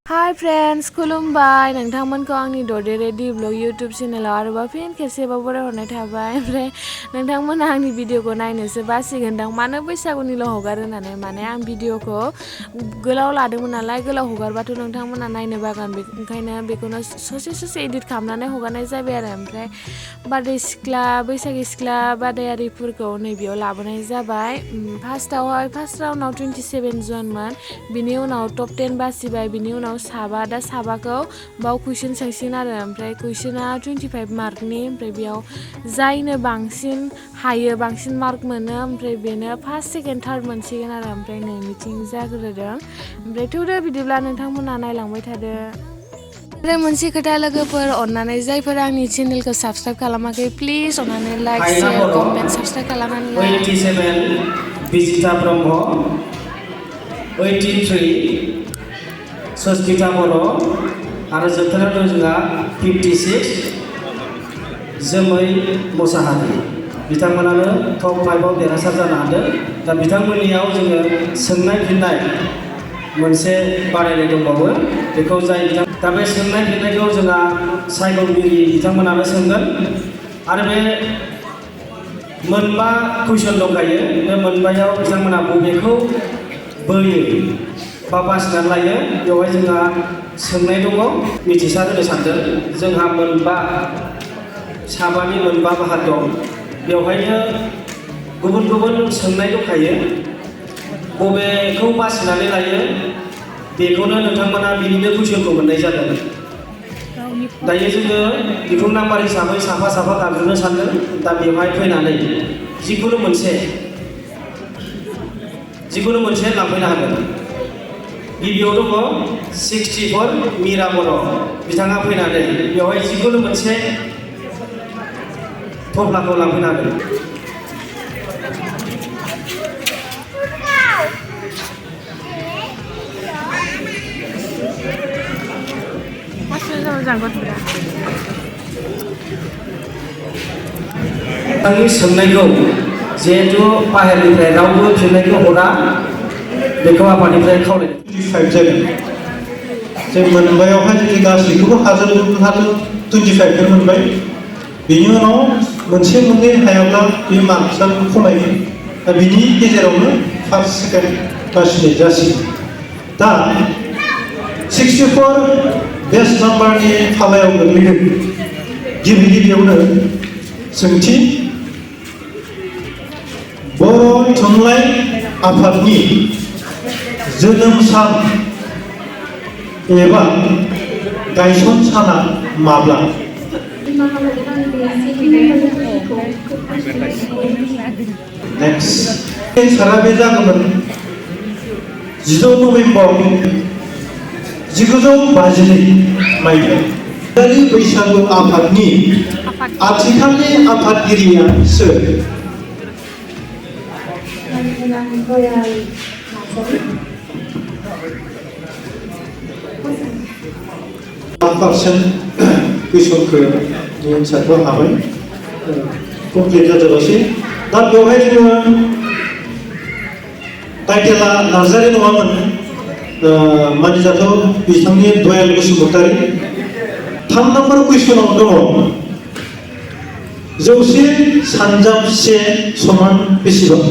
Hi friends खुलुमबाय नोंथांमोनखौ आंनि ददे ready blog YouTube चेनेलाव आरोबाव फिन खेबसेबाव बरायहरनाय थाबाय। ओमफ्राय नोंथांमोना आंनि भिडिअखौ नायनोसो बासिगोनदां मानो बैसागुनिल' हगारो होननानै माने आं भिडिअखौ गोलाव लादोंमोन नालाय गोलाव हगारबाथ' नोंथांमोना नायनो बागोन ओंखायनो बेखौनो ससे एडिट खालामनानै हगारनाय जाबाय आरो। ओमफ्राय बारदै सिख्ला बैसागि सिख्ला बादायारिफोरखौ नैबेयाव लाबोनाय जाबाय। फार्स्ट राउन्डआव 27 जनमोन, बिनि उनाव टप 10 बासिबाय, बिनि उनाव दा साबाखौ बाव कुइसन सोंसिगोन आरो। ओमफ्राय कुइसना 25 मार्कनि, ओमफ्राय बेयाव जायनो बांसिन हायो बांसिन मार्क मोनो ओमफ्राय बेनो फार्स्ट सेकेन्ड थार्ड मोनसिगोन आरो। ओमफ्राय नै मिटिं जाग्रोदों, ओमफ्राय थौदो बिदिब्ला नोंथांमोना नायलांबाय थादो। आरो मोनसे खोथा लोगोफोर, अन्नानै जायफोर आंनि चेनेलखौ साबस्क्राइब खालामाखै प्लिज अन्नानै लाइक शेयार कमेन्ट साबस्क्राइब खालामनानै ला। 87 बिजिता ब्रह्म, 83 सस्मिता बर' आरो जोबथारनायाव दं जोंहा 56 जोमै मोसाहारि। बिथांमोनानो टप 5आव देरहासार जानो हादों। दा बिथांमोननियाव जोङो सोंनाय फिननाय मोनसे बानायनाय दंबावो, बेखौ दा बे सोंनाय फिननायखौ जोंहा सायख'गिरि बिथांमोनानो सोंगोन। आरो बे मोनबा कुइसन दंखायो, बे मोनबायाव बिथांमोना बबेखौ बोयो बा बासिनानै लायो बेवहाय जोंहा सोंनाय दङ। मिथिसार होनो सानदों जोंहा साबानि मोनबा बाहाग दं, बेवहायनो गुबुन गुबुन सोंनाय दंखायो। बबेखौ बासिनानै लायो बेखौनो नोंथांमोना बिनिनो कुइसनखौ मोननाय जागोन। दायो जोङो बिखौ नाम्बार हिसाबै साफा गाबज्रिनो सानदों। दा बेवहाय फैनानै जिखुनु मोनसे लांफैनो हागोन। गिबियाव दङ 64 मिरा बर', बिथाङा फैनानै बेवहाय जिखुनु मोनसे थफ्लाखौ लांफैनो हागोन। नोंथांनि सोंनायखौ जिहेतु बाहेरनिफ्राय रावबो फिननायखौ हरा, बेखौ आफादनिफ्राय खावलायनाय 25 जागोन। जे मोनबायावहाय जुदि गासैखौबो हाजों 25 मोनबाय, बेनि उनाव मोनसे मोननै हायाब्ला बे मार्कसा खमायगोन। दा बिनि गेजेरावनो फार्स्ट सेकेन्ड बासिनाय जासिगोन। दा 64 बेस्ट नाम्बारनि फालायाव गोग्लैदों। गिबियावनो सोंथि, बर' थुनलाइ आफादनि जोनोम सान एबा गायसन साना माब्ला? नेक्स्ट सारा बे जागोन 16 नभेम्बर 1952 मायथाइ। बैसागु आफादनि आथिखालनि आफादगिरिया सोर? 1% कुइसनखौ एन्सारखौ हाबाय, कमप्लिट जाजोबासै। दा बेवहाय जोङो टाइटेला नार्जारि नङामोन, मानिजाथाव बिथांनि दयाल बसुमतारी। 3 नम्बर कुइसनाव दङ 100 सानजाब 1 समान बेसेबां?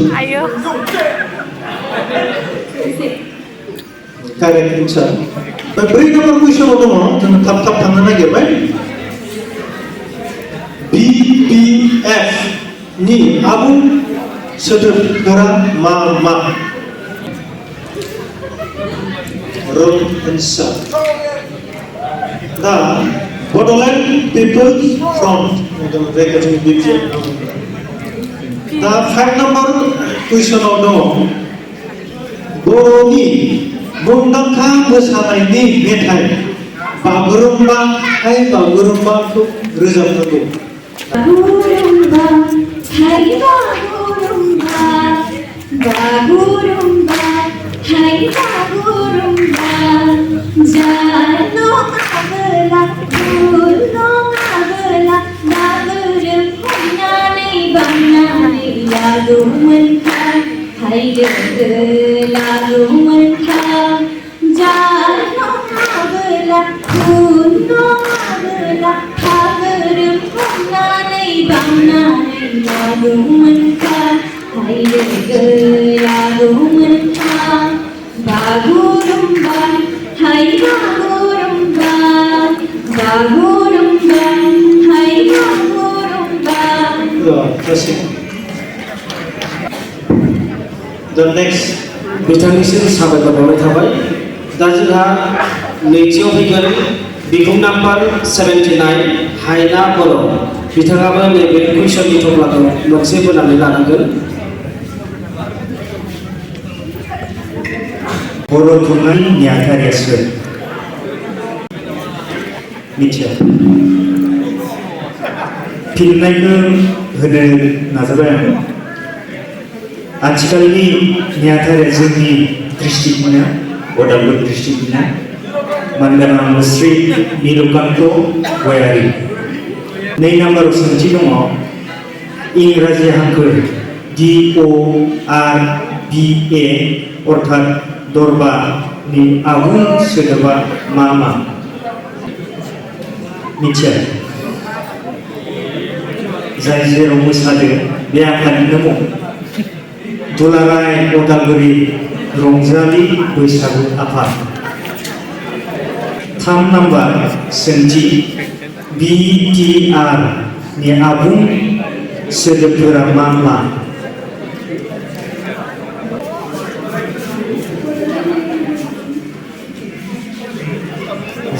कारेक्ट एन्सार। 4 नम्बर कुइसनाव दङ, जोङो थाब थांनो नागिरबाय, BPF नि आबुं सोदोबफोरा मा? रं एन्सार। दा बड'लेण्ड पिपल्स फ्रन्ट, दा 5 नम्बर कुइसनाव दङ बर'नि मुंदांखा मोसानायनि मेथाइ बागुरुम्बाखौ रोजाबनांगौ। बागुरुम्बा हाय बागुरुम्बा जानो आगोला बागुरुम हमनानै बांनानै लागौमोन हाय लागौमोन जानो माबोला माबोला हागोरोम हमनानै बांनानै लागौमोनथां हाय लोगो लागौमोनथां बागुरुम्बा हाय बागुरुम्बा बागुरुम्बा हाय Bagurumba That's it. The next बिथांनिसिम साबायखर बावनाय थाबाय दा जोंहा नैथियाव फैगोन बिखुं नाम्बार 79 हायना बर' बिथाङाबो नैबे कुइसननि थफ्लाखौ मोनसे बोनानै लानांगोन बर' थुनलाइ नेहाथारिया सोर मिथिया फिननायखौ होनो नाजाबाय आं आथिखालनि नेहाथारिया जोंनि डिस्ट्रिक्टनिनो अदालगुरि डिस्ट्रिक्टनिनो मानगोनां मुस्रि नीलकान्त गयारि 2 नाम्बाराव सोंथि दङ इंराजि हांखो DORBA अर्थात दरबारनि आबुं सोदोबा मा मा मिथिया जाय जेराव मोसादो बे आफादनिनो मुं दुलाराय उदालगुरि रंजालि बैसागु आफाद 3 नाम्बार सोंथि BTR नि आबुं सोदोबफोरा मा मा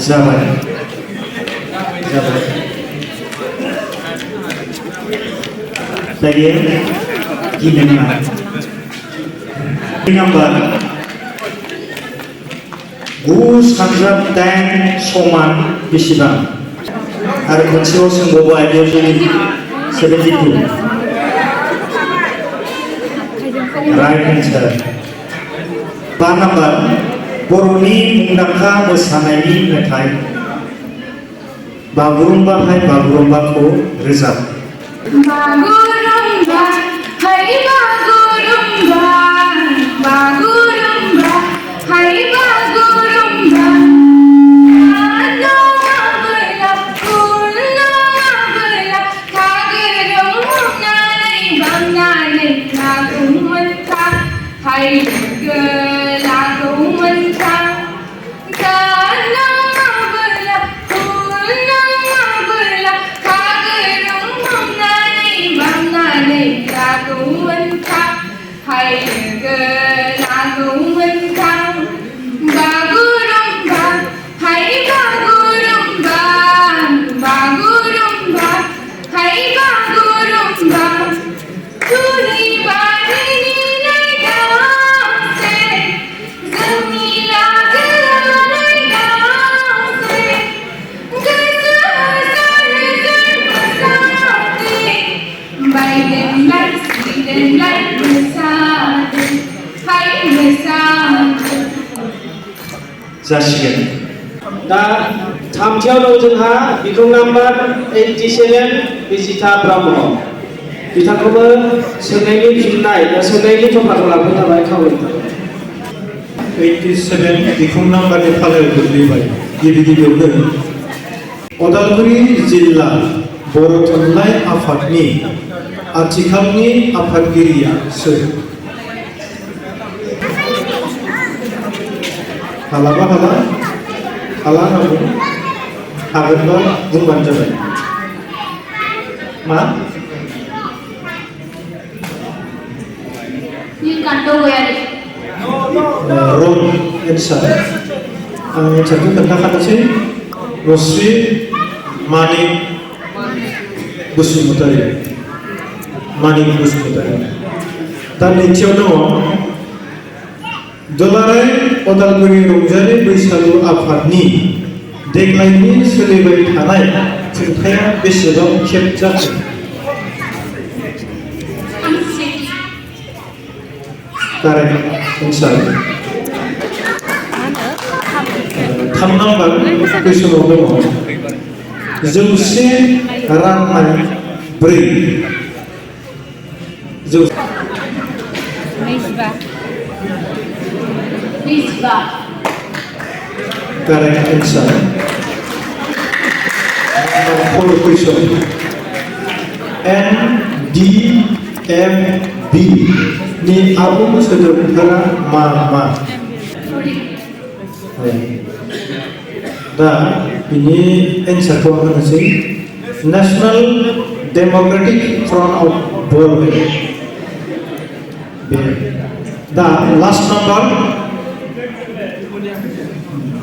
जाबाय दायो गिनो नाङा 3 नाम्बार 9 सानजाब 8 समान बेसेबां आरो खनसेयाव सोंबावबाय आयदायाव जों 72 राइट एन्सार 5 नाम्बार बर'नि मुंदांखा मोसानायनि मेथाइ बागुरुम्बा हाय बागुरुम्बाखौ रोजाब बागुरुम्बा हाय बागुरुम्बा बागुरुम्बा हाय बागुरुम्बा माबोला माबोला हागोरोम हमनानै बांनानै लागौमोनथां हाय लोगो लागौमोनथां हाय लोगो लागौमोनथां बागुरुम्बा हाय बागुरुम्बा बागुरुम्बा हाय बागुरुम्बा तुलि बारिनि गांसे जोंनि लागोआलाय गांसे गोसो जारिजों मोसादे बायदेमलाय सिदेमलाय मोसादे हाय मोसादे जासिगोन दा थामथियाव दं जोंहा बिखुं नाम्बार 87 बिजिता ब्रह्म बिथांखौबो सोंनायनि फिननाय सोंनायनि थफ्लाखौ लाबोनो थाखाय खावलायबाय 87 बिखुं नाम्बारनि फालायाव गोग्लैबाय गिबियावनो उदालगुरि जिल्ला बर' थुनलाइ आफादनि आथिखालनि आफादगिरिया सोर हालाबा हाला हागोनबा बुंबानो जाबाय मा नीलकान्त गयारि रं एन्सार आं एन्सारखौ खोन्थाखानोसै मुस्रि मानिक बसुमतारी मानिक बसुमतारी दा नैथियाव दङ दुलाराय उदालगुरि रंजालि बैसागु आफादनि देग्लायनि सोलिबाय थानाय खुंथाया बेसेबां खेब जाखो कारेक्ट एन्सार 3 नाम्बार कुइसनाव दङ 100 राननाय 4 नैजिबा correct answer. Follow question. NDFB ni abung sodomfोरा मा? दा बिनि एन्सारखौ आं होनोसै नेशनल डेमोक्रेटिक फ्रन्ट अफ बर'ड दा लास्ट नम्बर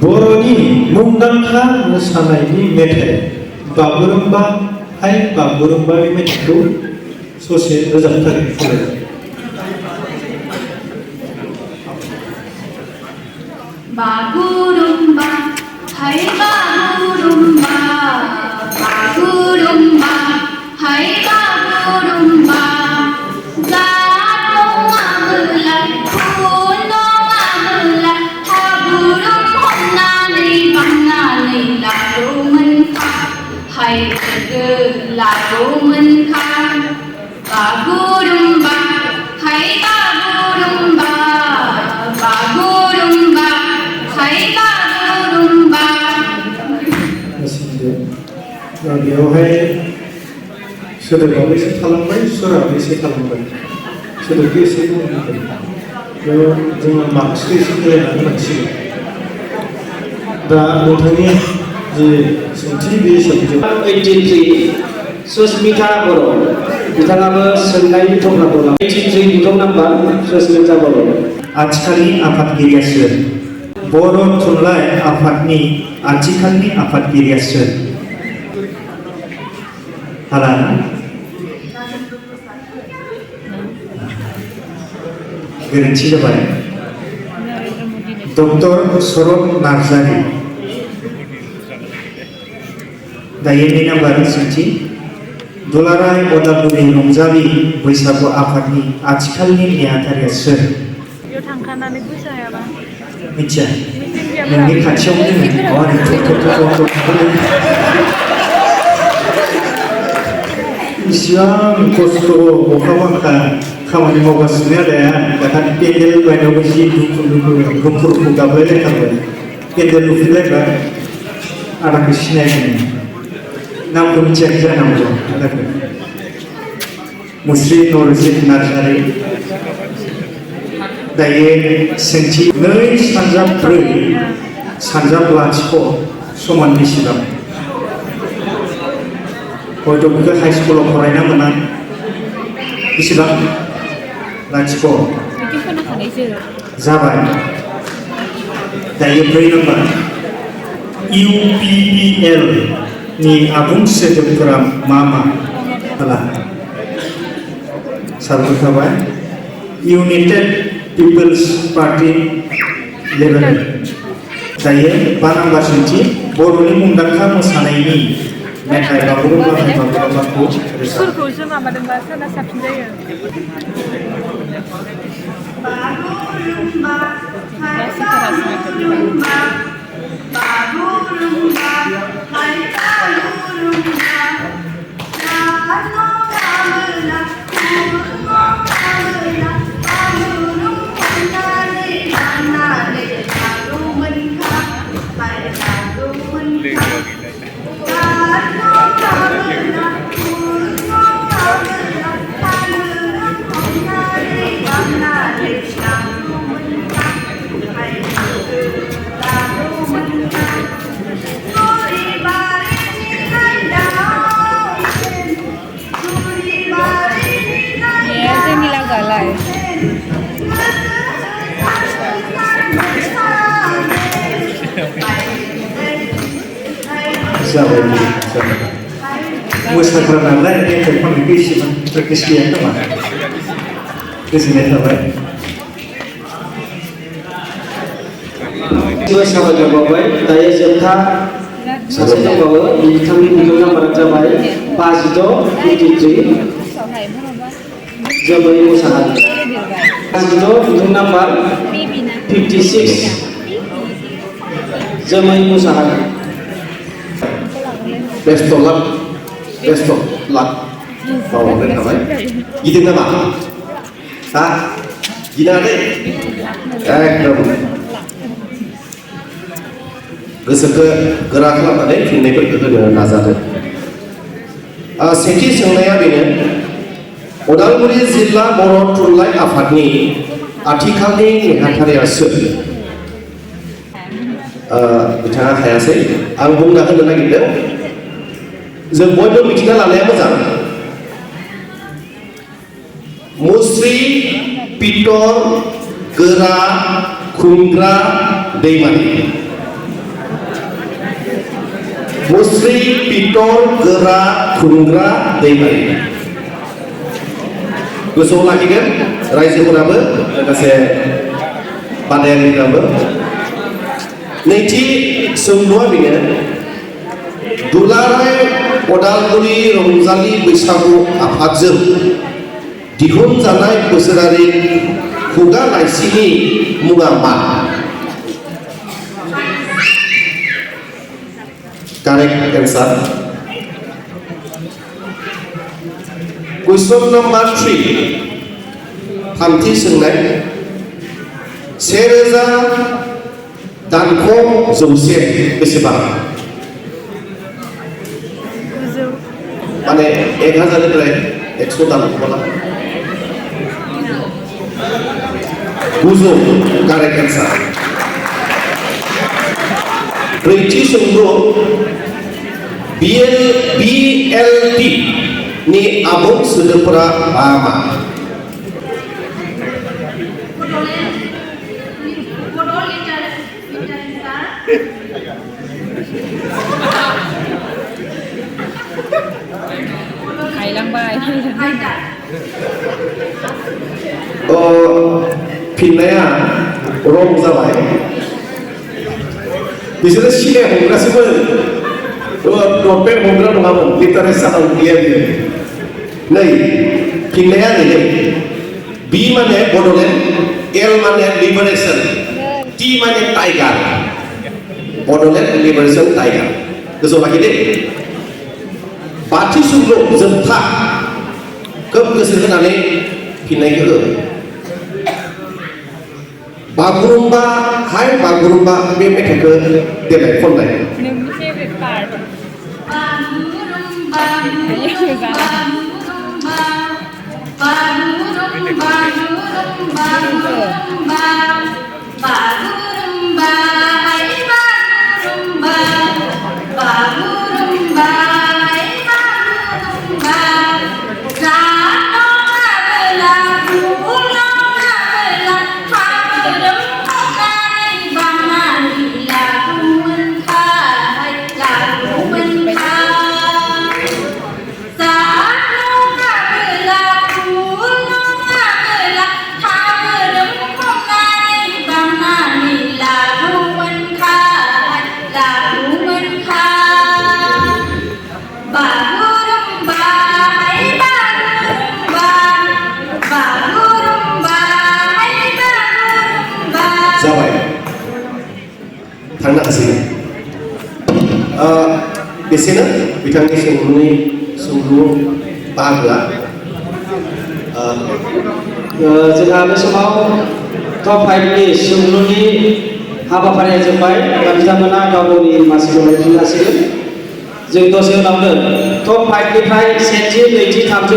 बर'नि मुंदांखा मोसानायनि मेथाइ बागुरुम्बा हाय बागुरुम्बा मेथाइखौ ससे रोजाबथारै खावलायबाय बागुरुम्बा हाय बागुरुम्बा बागुरुम्बा हाय बागुरुम्बा जादोंआबोला खुनोआबोला हाबुरुम हमनानै बांनानै लादोंमोनखा हाय लोगो लादोंमोनखा बागुरुम्बा हाय बागुरुम्बा बागुरुम्बा हाय बागुरुम्बा बेयावहाय सोदोबाबो एसे थालांबाय सुराबो एसे थालांबाय सोदोबखौ एसे बुंनांगोन बेयाव जोङो मार्क्सखौ एसे मिलायनानै होनांसिगोन दा नोंथांनि जे सोंथि बे सोंथि 83 सुस्मिता बर' बिथाङाबो सोंनाय थफ्लाखौ 83 बिखौ नाम्बार सुस्मिता बर' आथिखालनि आफादगिरिया सोर बर' थुनलाइ आफादनि आथिखालनि आफादगिरिया सोर हालाना गोरोन्थि जाबाय डक्टर शरद नार्जारि दायो नै नाम्बार सोंथि दुलाराय अदालगुरि रंजालि बैसागु आफादनि आथिखालनि नेहाथारिया सोर मिथिया नोंनि खाथियावनो इसिबां खस्थ' अखा बांखा खामानि मावगासिनो आदाया दाखालि पेन्देल बायनायावबो जि गुफुर गाबलायलायथारबाय पेन्देल लुफिनलायबाय आदाखौ सिनायगोन नामखौ मिथियाखै जानांगौ आदाखौ मुस्रि नरजित नार्जारि दायो सोंथि 2 सानजाब 4 सानजाब 0 समान बेसेबां हयथ' बेखौ हाइ स्कुलाव फरायना मोना बेसेबां 0 जाबाय दायो 4 नाम्बार UPPL नि आबुं सोदोबफोरा मा हाला साबायखर थाबाय इउनाइटेड पिपल्स पार्टी लेभेल दायो 5 नाम्बार सोंथि बर'नि मुंदांखा मोसानायनि मेथाइ बागुरुम्बाखौ सुरखौसो माबादोंबा सोरना साबसिन जायो बागुरुम्बा हाय बागुरुम्बा बागुरुम्बा हाय बागुरुम्बा जादोंआबोला खुनोआबोला हाबुरुम हमनानै बांनानै लादोंमोनखा हाय लादोंमोनखा जादोंआबोला खुनोआबोला हाबुरुम हमनानै बांनानै लादोंमोनखा हाय लोगो लादोंमोनखा दुरिबारिनि नायदावसेन दुरिबारिनि जोंनि लागोआलाय जाबाय मोसाग्रा नालाय मेथाइ खननायखौ एसेबां प्रेक्टिस गैया खोमा गोजोननाय थाबाय साबायखर बावबाय दायो जोबथा सासे दंबावो बिथांनि बिखौ नाम्बारा जाबाय 56 53 जोमै मोसाहारि 56 बिखौ नाम्बार 56 जोमै मोसाहारि बेस्ट लाक बावलांनाय थाबाय गिदिर नामा हा गिनानै एकदम गोसोखौ गोरा खालामनानै फिननायफोरखौ होनो नाजादों। सेथि सोंनाया बेनो उदालगुरि जिल्ला बर' थुनलाइ आफादनि आथिखालनि नेहाथारिया सोर? बिथाङा हायासै, आं बुंना होनो नागिरदों जों बयबो मिथिना लानाया मोजां। मुस्रि पितर गोरा खुंग्रा दैमारि। मुस्रि पितर गोरा खुंग्रा दैमारि। गोसोआव लाखिगोन रायजोफोराबो लोगोसे बादायारिफ्राबो। नैथि सोंलुआ बेनो दुलाराय उदालगुरि रंजालि बैसागु आफादजों दिहुनजानाय बोसोरारि खुगा लाइसिनि मुङा मा? कारेक्ट एन्सार। कुइसन नम्बर 3 थामथि सोंनाय 1000 दानखं जौसे बेसेबां? माने 1000निफ्राय 100 दानख'ला 900 कारेक्ट एन्सार। ब्रैथि सोंलु BLT नि आबुं सोदोबफोरा मा मा? फिननाया रं जाबाय। बिसोरो सिनाय हमग्रासोमोन, नटपेड हमग्रा नङामोन। लिटारेचाराव गैया बियो। नै फिननाया नैलै बी माने बड'लेण्ड, एल माने लिबारेशन, टी माने टाइगार। Bodoland liberation tiger. गोसोआव लाखि दे। बाथि सोंलु जोबथा खोब गोसो होनानै फिननायखौ हो। बागुरुम्बा हाय बागुरुम्बा बे मेथाइखौ देलाय खननाय। जाबाय थांनो हासिगोन। बेसेनो बिथांनि सोंलु बाहागोआ। जोंहा बे समाव टप 5नि सोंलुनि हाबाफारिया जोब्बाय। बिथांमोना गाव गावनि मासिखौ लायफिननो हासिगोन। जों दसे उनावनो टप 5निफ्राय सेथि नैथि थामथि